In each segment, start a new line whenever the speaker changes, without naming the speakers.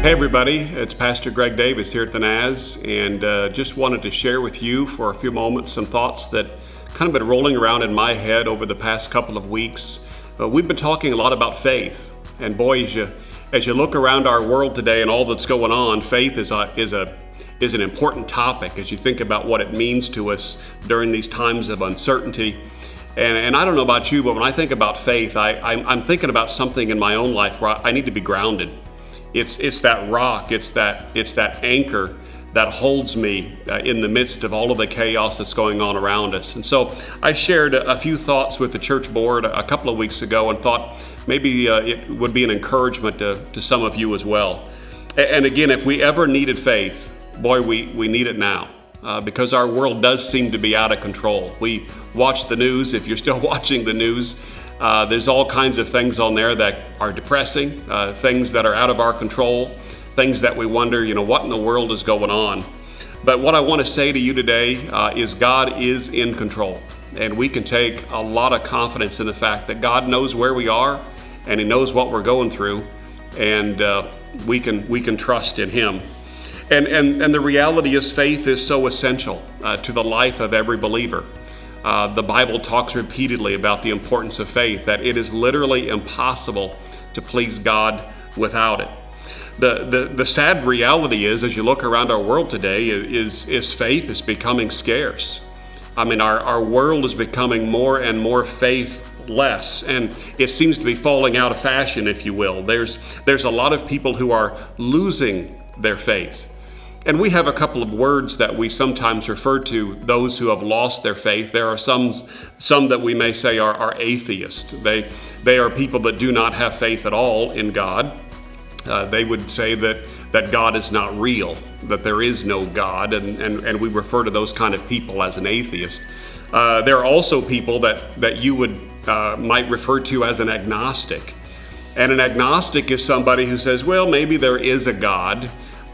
Hey everybody, it's Pastor Gregg Davis here at the NAS, and just wanted to share with you for a few moments some thoughts that kind of been rolling around in my head over the past couple of weeks. We've been talking a lot about faith, and boy, as you look around our world today and all that's going on, faith is an important topic as you think about what it means to us during these times of uncertainty. And I don't know about you, but when I think about faith, I'm thinking about something in my own life where I need to be grounded. It's that rock, it's that anchor that holds me in the midst of all of the chaos that's going on around us. And so I shared a few thoughts with the church board a couple of weeks ago and thought maybe it would be an encouragement to some of you as well. And again, if we ever needed faith, boy, we need it now. Because our world does seem to be out of control. We watch the news. If you're still watching the news, there's all kinds of things on there that are depressing, things that are out of our control, things that we wonder, what in the world is going on. But what I want to say to you today is God is in control. And we can take a lot of confidence in the fact that God knows where we are and He knows what we're going through. And we can trust in Him. And the reality is faith is so essential to the life of every believer. The Bible talks repeatedly about the importance of faith, that it is literally impossible to please God without it. The sad reality is, as you look around our world today, is faith is becoming scarce. I mean, our world is becoming more and more faithless, and it seems to be falling out of fashion, if you will. There's a lot of people who are losing their faith. And we have a couple of words that we sometimes refer to those who have lost their faith. There are some that we may say are atheist. They are people that do not have faith at all in God. They would say that God is not real, that there is no God, and we refer to those kind of people as an atheist. There are also people that you would might refer to as an agnostic. And an agnostic is somebody who says, well, maybe there is a God,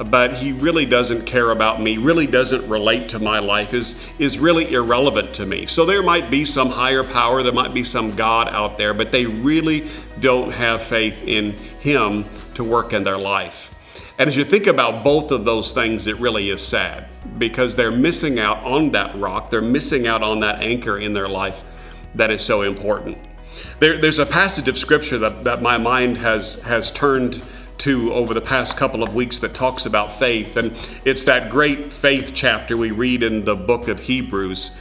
but He really doesn't care about me, really doesn't relate to my life, is really irrelevant to me. So there might be some higher power, there might be some God out there, but they really don't have faith in Him to work in their life. And as you think about both of those things, it really is sad, because they're missing out on that rock, they're missing out on that anchor in their life that is so important. There's a passage of Scripture that my mind has turned to over the past couple of weeks that talks about faith, and it's that great faith chapter we read in the book of Hebrews.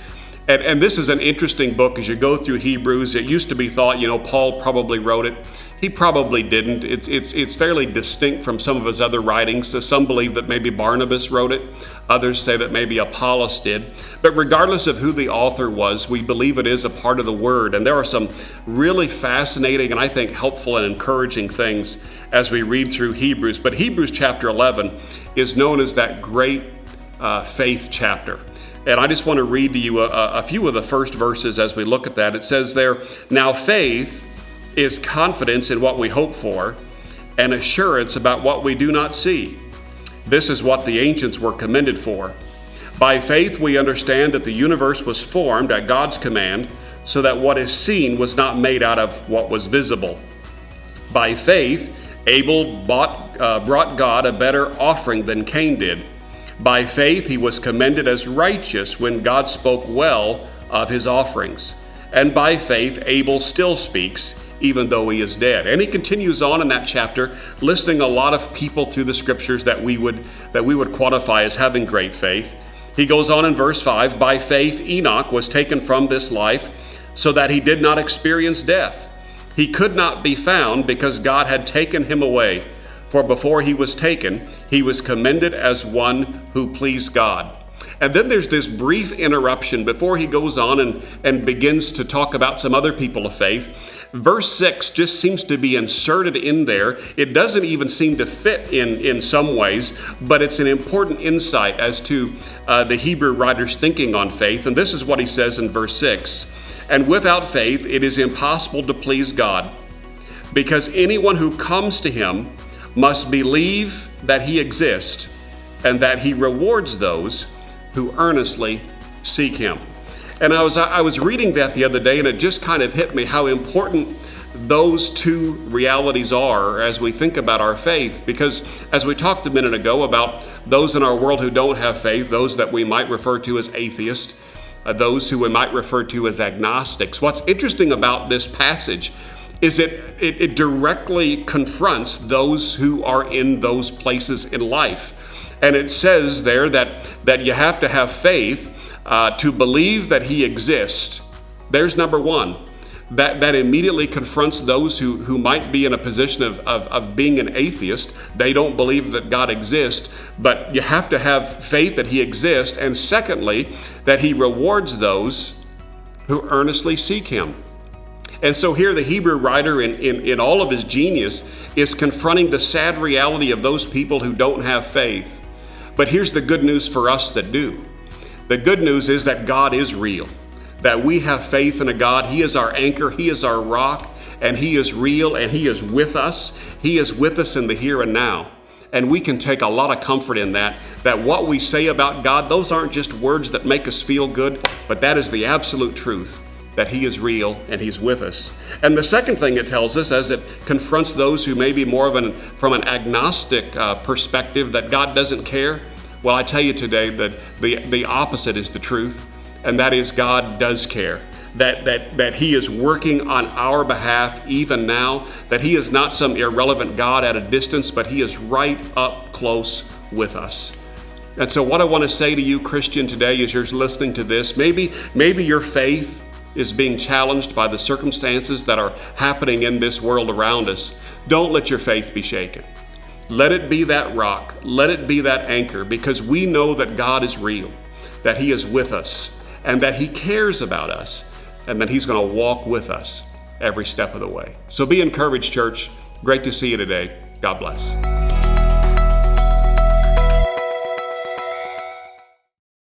And this is an interesting book as you go through Hebrews. It used to be thought, Paul probably wrote it. He probably didn't. It's fairly distinct from some of his other writings. So some believe that maybe Barnabas wrote it. Others say that maybe Apollos did. But regardless of who the author was, we believe it is a part of the Word. And there are some really fascinating and I think helpful and encouraging things as we read through Hebrews. But Hebrews chapter 11 is known as that great faith chapter. And I just want to read to you a few of the first verses as we look at that. It says there, "Now faith is confidence in what we hope for and assurance about what we do not see. This is what the ancients were commended for. By faith we understand that the universe was formed at God's command, so that what is seen was not made out of what was visible. By faith Abel brought God a better offering than Cain did. By faith he was commended as righteous when God spoke well of his offerings. And by faith Abel still speaks, even though he is dead." And he continues on in that chapter, listing a lot of people through the Scriptures that we would quantify as having great faith. He goes on in verse 5, "By faith Enoch was taken from this life, so that he did not experience death. He could not be found because God had taken him away. For before he was taken, he was commended as one who pleased God." And then there's this brief interruption before he goes on and begins to talk about some other people of faith. Verse 6 just seems to be inserted in there. It doesn't even seem to fit in some ways, but it's an important insight as to the Hebrew writer's thinking on faith. And this is what he says in verse 6. "And without faith it is impossible to please God, because anyone who comes to Him must believe that He exists and that He rewards those who earnestly seek Him." And I was reading that the other day, and it just kind of hit me how important those two realities are as we think about our faith. Because as we talked a minute ago about those in our world who don't have faith, those that we might refer to as atheists, those who we might refer to as agnostics, what's interesting about this passage is it directly confronts those who are in those places in life. And it says there that you have to have faith to believe that he exists. There's number one. That immediately confronts those who might be in a position of being an atheist. They don't believe that God exists, but you have to have faith that he exists. And secondly, that he rewards those who earnestly seek him. And so here the Hebrew writer in all of his genius is confronting the sad reality of those people who don't have faith. But here's the good news for us that do. The good news is that God is real, that we have faith in a God. He is our anchor, he is our rock, and he is real, and he is with us. He is with us in the here and now. And we can take a lot of comfort in that what we say about God, those aren't just words that make us feel good, but that is the absolute truth, that he is real and he's with us. And the second thing it tells us, as it confronts those who may be more of from an agnostic perspective, that God doesn't care, well, I tell you today that the opposite is the truth, and that is God does care. That he is working on our behalf even now, that he is not some irrelevant God at a distance, but he is right up close with us. And so what I want to say to you, Christian, today as you're listening to this, maybe your faith is being challenged by the circumstances that are happening in this world around us. Don't let your faith be shaken. Let it be that rock. Let it be that anchor, because we know that God is real, that he is with us, and that he cares about us, and that he's going to walk with us every step of the way. So be encouraged, church. Great to see you today. God bless.